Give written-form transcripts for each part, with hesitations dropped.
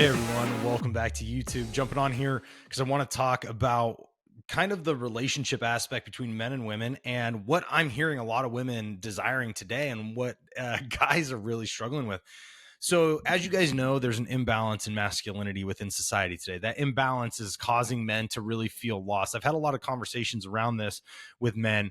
Hey everyone, welcome back to YouTube. Jumping on here because I want to talk about kind of the relationship aspect between men and women and what I'm hearing a lot of women desiring today and what guys are really struggling with. So, as you guys know, there's an imbalance in masculinity within society today. That imbalance is causing men to really feel lost. I've had a lot of conversations around this with men,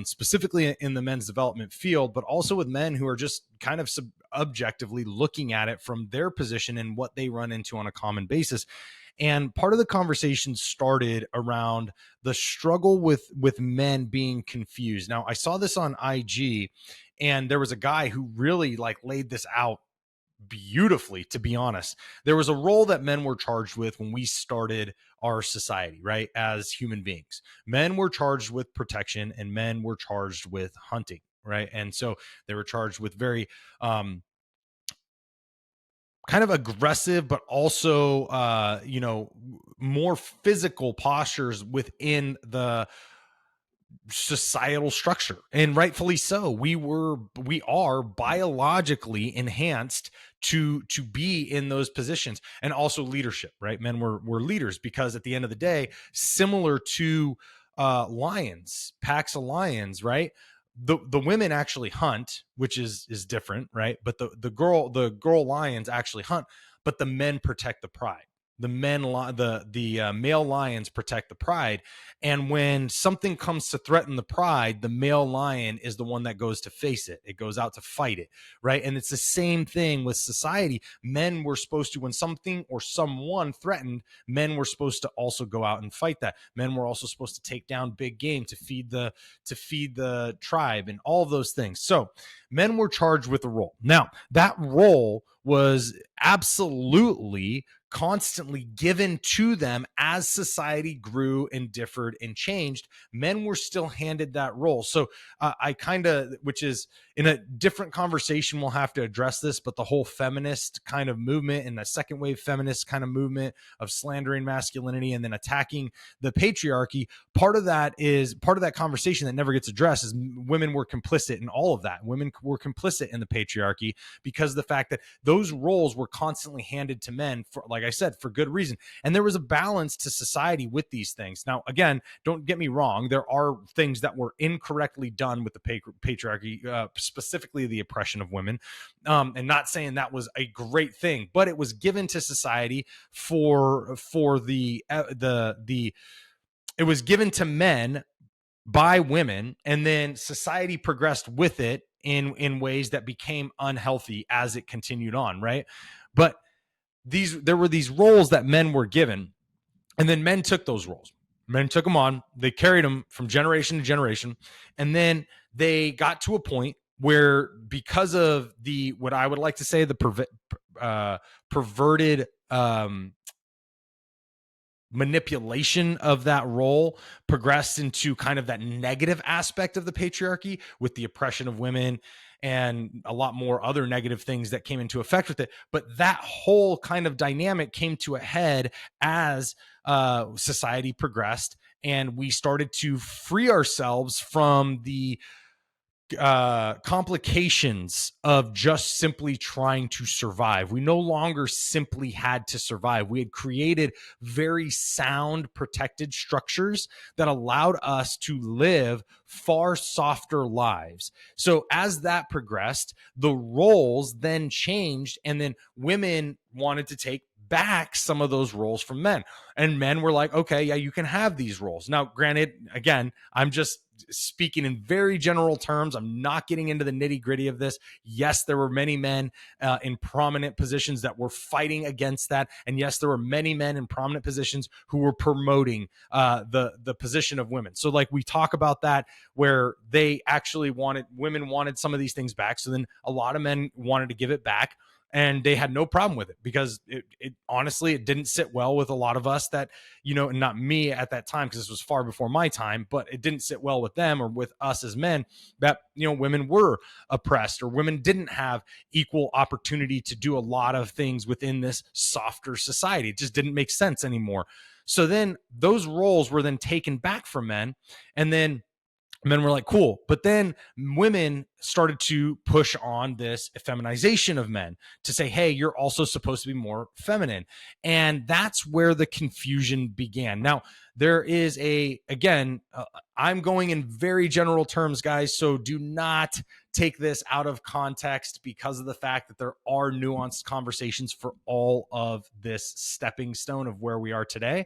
specifically in the men's development field, but also with men who are just kind of objectively looking at it from their position and what they run into on a common basis. And part of the conversation started around the struggle with men being confused. Now, I saw this on IG, and there was a guy who really like laid this out beautifully. To be honest, there was a role that men were charged with when we started our society, right? As human beings, men were charged with protection and men were charged with hunting, right? And so they were charged with very kind of aggressive, but also more physical postures within the societal structure. And rightfully so. We are biologically enhanced to be in those positions, and also leadership, right? Men were leaders because at the end of the day, similar to lions, packs of lions, right? The women actually hunt, which is different, right? But the girl lions actually hunt, but the men protect the pride. The male lions protect the pride, and when something comes to threaten the pride, the male lion is the one that goes to face it. It goes out to fight it, right? And it's the same thing with society. Men were supposed to, when something or someone threatened, men were supposed to also go out and fight that. Men were also supposed to take down big game to feed the tribe and all of those things. So men were charged with a role. Now, that role was absolutely constantly given to them as society grew and differed and changed. Men were still handed that role. So I kind of, which is in a different conversation, we'll have to address this, but the whole feminist kind of movement and the second wave feminist kind of movement of slandering masculinity and then attacking the patriarchy, part of that conversation that never gets addressed is women were complicit in all of that. Women were complicit in the patriarchy because of the fact that those roles were constantly handed to men for, like I said, for good reason. And there was a balance to society with these things. Now, again, don't get me wrong. There are things that were incorrectly done with the patriarchy, specifically the oppression of women. And not saying that was a great thing, but it was given to society for it was given to men by women, and then society progressed with it in ways that became unhealthy as it continued on, right? But there were these roles that men were given, and then men took those roles. Men took them on, they carried them from generation to generation, and then they got to a point where, because of the, what I would like to say, the perverted manipulation of that role, progressed into kind of that negative aspect of the patriarchy with the oppression of women and a lot more other negative things that came into effect with it. But that whole kind of dynamic came to a head as society progressed, and we started to free ourselves from the complications of just simply trying to survive. We no longer simply had to survive. We had created very sound, protected structures that allowed us to live far softer lives. So as that progressed, the roles then changed, and then women wanted to take back some of those roles from men, and men were like, okay, yeah, you can have these roles. Now, granted, again, I'm just speaking in very general terms. I'm not getting into the nitty gritty of this. Yes, there were many men in prominent positions that were fighting against that. And yes, there were many men in prominent positions who were promoting the position of women. So like we talk about that, where they actually women wanted some of these things back. So then a lot of men wanted to give it back, and they had no problem with it because it honestly, it didn't sit well with a lot of us that, not me at that time, because this was far before my time, but it didn't sit well with them or with us as men that, women were oppressed, or women didn't have equal opportunity to do a lot of things within this softer society. It just didn't make sense anymore. So then those roles were then taken back from men, and then Men were like, cool. But then women started to push on this effeminization of men to say, hey, you're also supposed to be more feminine. And that's where the confusion began. Now, there is I'm going in very general terms, guys. So do not take this out of context because of the fact that there are nuanced conversations for all of this stepping stone of where we are today.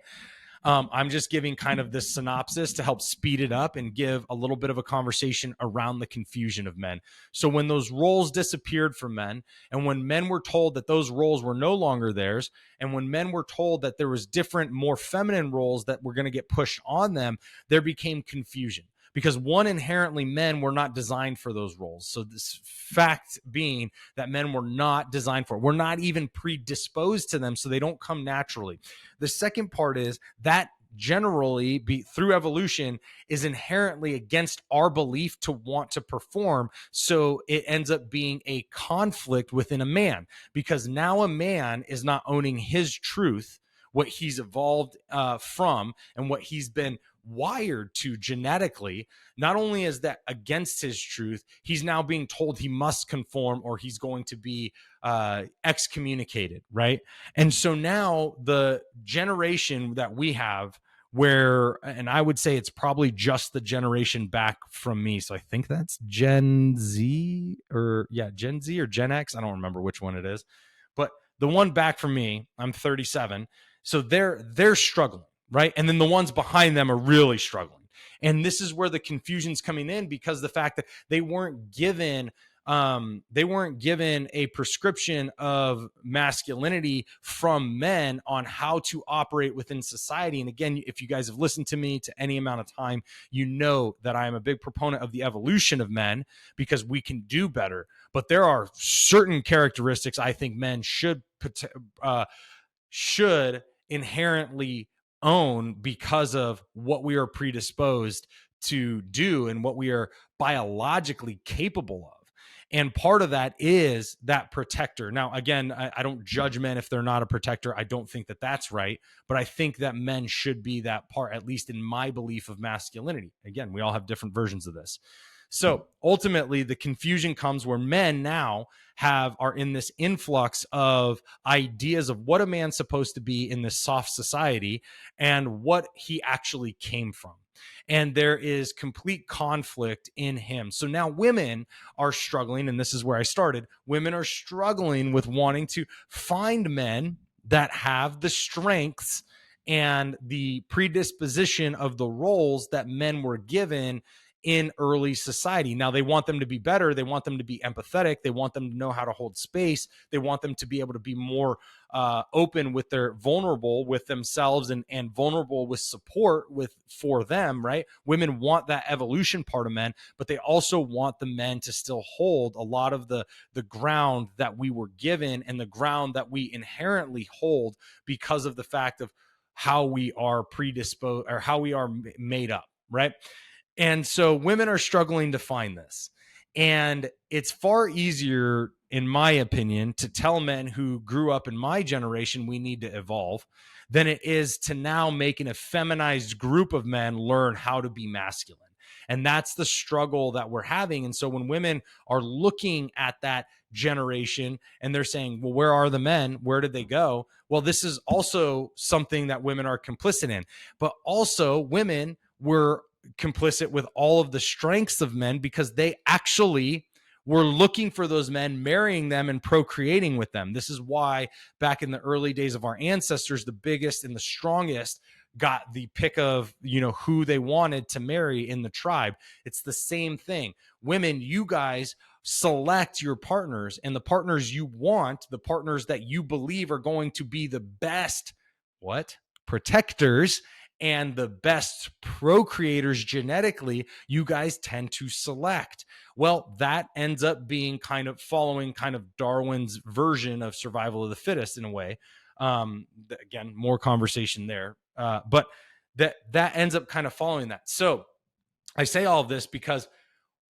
I'm just giving kind of this synopsis to help speed it up and give a little bit of a conversation around the confusion of men. So when those roles disappeared from men, and when men were told that those roles were no longer theirs, and when men were told that there was different, more feminine roles that were going to get pushed on them, there became confusion. Because one, inherently, men were not designed for those roles. So this fact being that men were not designed for it. We're not even predisposed to them, so they don't come naturally. The second part is that generally through evolution is inherently against our belief to want to perform. So it ends up being a conflict within a man, because now a man is not owning his truth, what he's evolved from, and what he's been wired to genetically. Not only is that against his truth, he's now being told he must conform or he's going to be excommunicated, right? And so now the generation that we have, and I would say it's probably just the generation back from me. So I think that's Gen Z or Gen X. I don't remember which one it is, but the one back from me, I'm 37. So they're struggling, right? And then the ones behind them are really struggling. And this is where the confusion's coming in, because the fact that they weren't given a prescription of masculinity from men on how to operate within society. And again, if you guys have listened to me to any amount of time, you know that I am a big proponent of the evolution of men, because we can do better. But there are certain characteristics I think men should inherently own because of what we are predisposed to do and what we are biologically capable of. And part of that is that protector. Now, again, I don't judge men if they're not a protector. I don't think that that's right. But I think that men should be that part, at least in my belief of masculinity. Again, we all have different versions of this. So ultimately, the confusion comes where men now are in this influx of ideas of what a man's supposed to be in this soft society and what he actually came from. And there is complete conflict in him. So now women are struggling, and this is where I started. Women are struggling with wanting to find men that have the strengths and the predisposition of the roles that men were given in early society. Now, they want them to be better. They want them to be empathetic. They want them to know how to hold space. They want them to be able to be more open with their vulnerable with themselves and vulnerable with support for them, right? Women want that evolution part of men, but they also want the men to still hold a lot of the ground that we were given and the ground that we inherently hold because of the fact of how we are predisposed or how we are made up, right? And so women are struggling to find this. And it's far easier, in my opinion, to tell men who grew up in my generation we need to evolve than it is to now make an effeminized group of men learn how to be masculine. And that's the struggle that we're having. And so when women are looking at that generation and they're saying, well, where are the men? Where did they go? Well, this is also something that women are complicit in. But also women were complicit with all of the strengths of men because they actually were looking for those men, marrying them and procreating with them. This is why back in the early days of our ancestors, the biggest and the strongest got the pick of, who they wanted to marry in the tribe. It's the same thing. Women, you guys select your partners, and the partners you want, the partners that you believe are going to be the best, protectors and the best procreators genetically, you guys tend to select. Well, that ends up being kind of following kind of Darwin's version of survival of the fittest in a way. Again, more conversation there. But that ends up kind of following that. So I say all of this because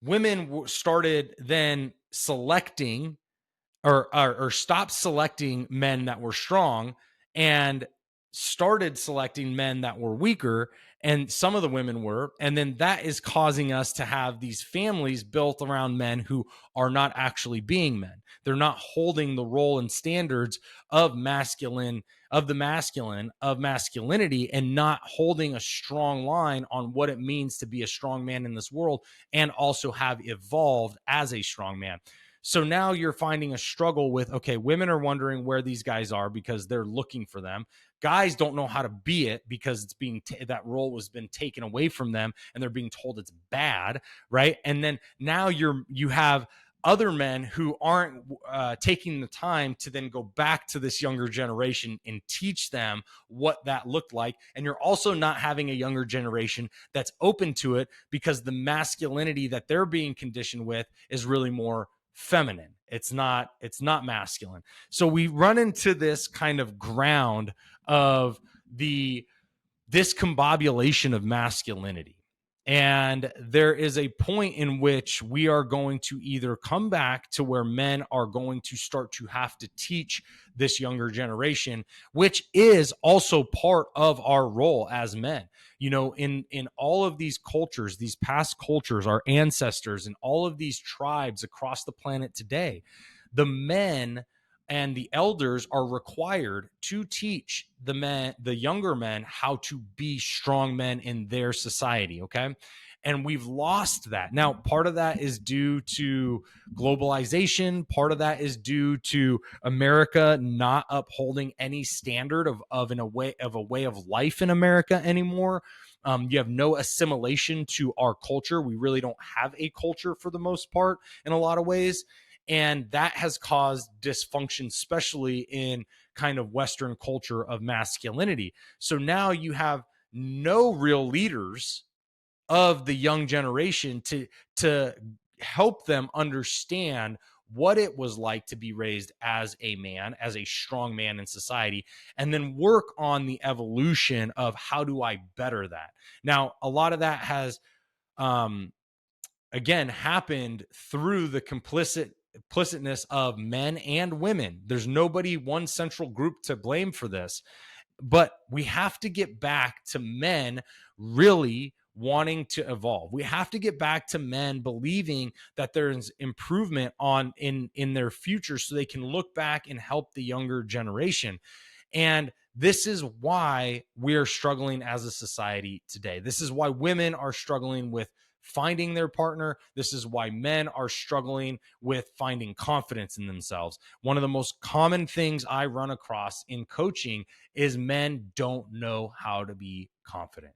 women started then selecting or stopped selecting men that were strong, and started selecting men that were weaker, and some of the women were, and then that is causing us to have these families built around men who are not actually being men. They're not holding the role and standards of masculinity, and not holding a strong line on what it means to be a strong man in this world, and also have evolved as a strong man. So now you're finding a struggle with, okay, women are wondering where these guys are because they're looking for them. Guys don't know how to be it because it's being that role has been taken away from them, and they're being told it's bad, right? And then now you have other men who aren't taking the time to then go back to this younger generation and teach them what that looked like. And you're also not having a younger generation that's open to it, because the masculinity that they're being conditioned with is really more feminine. It's not masculine. So we run into this kind of ground of the discombobulation of masculinity. And there is a point in which we are going to either come back to where men are going to start to have to teach this younger generation, which is also part of our role as men. In all of these cultures, these past cultures, our ancestors, and all of these tribes across the planet today, the men and the elders are required to teach the younger men, how to be strong men in their society. Okay. And we've lost that. Now, part of that is due to globalization. Part of that is due to America not upholding any standard of a way of life in America anymore. You have no assimilation to our culture. We really don't have a culture for the most part in a lot of ways. And that has caused dysfunction, especially in kind of Western culture of masculinity. So now you have no real leaders of the young generation to help them understand what it was like to be raised as a man, as a strong man in society, and then work on the evolution of how do I better that. Now, a lot of that has um, again happened through the implicitness of men and women. There's nobody one central group to blame for this, but we have to get back to men really wanting to evolve. We have to get back to men believing that there's improvement in their future, so they can look back and help the younger generation. And this is why we're struggling as a society today. This is why women are struggling with finding their partner. This is why men are struggling with finding confidence in themselves. One of the most common things I run across in coaching is men don't know how to be confident.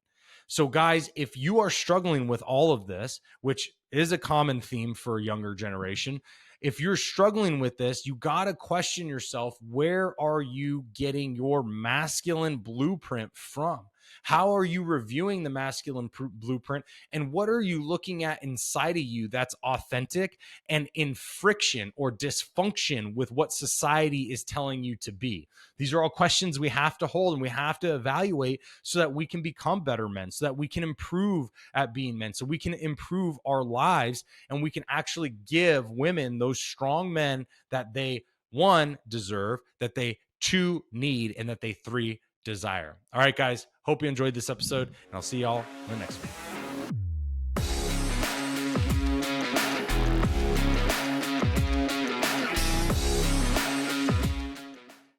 So, guys, if you are struggling with all of this, which is a common theme for a younger generation, if you're struggling with this, you got to question yourself, where are you getting your masculine blueprint from? How are you reviewing the masculine blueprint? And what are you looking at inside of you that's authentic and in friction or dysfunction with what society is telling you to be? These are all questions we have to hold and we have to evaluate, so that we can become better men, so that we can improve at being men, so we can improve our lives, and we can actually give women those strong men that they, one, deserve, that they, two, need, and that they, three, desire. All right, guys, hope you enjoyed this episode, and I'll see y'all in the next one.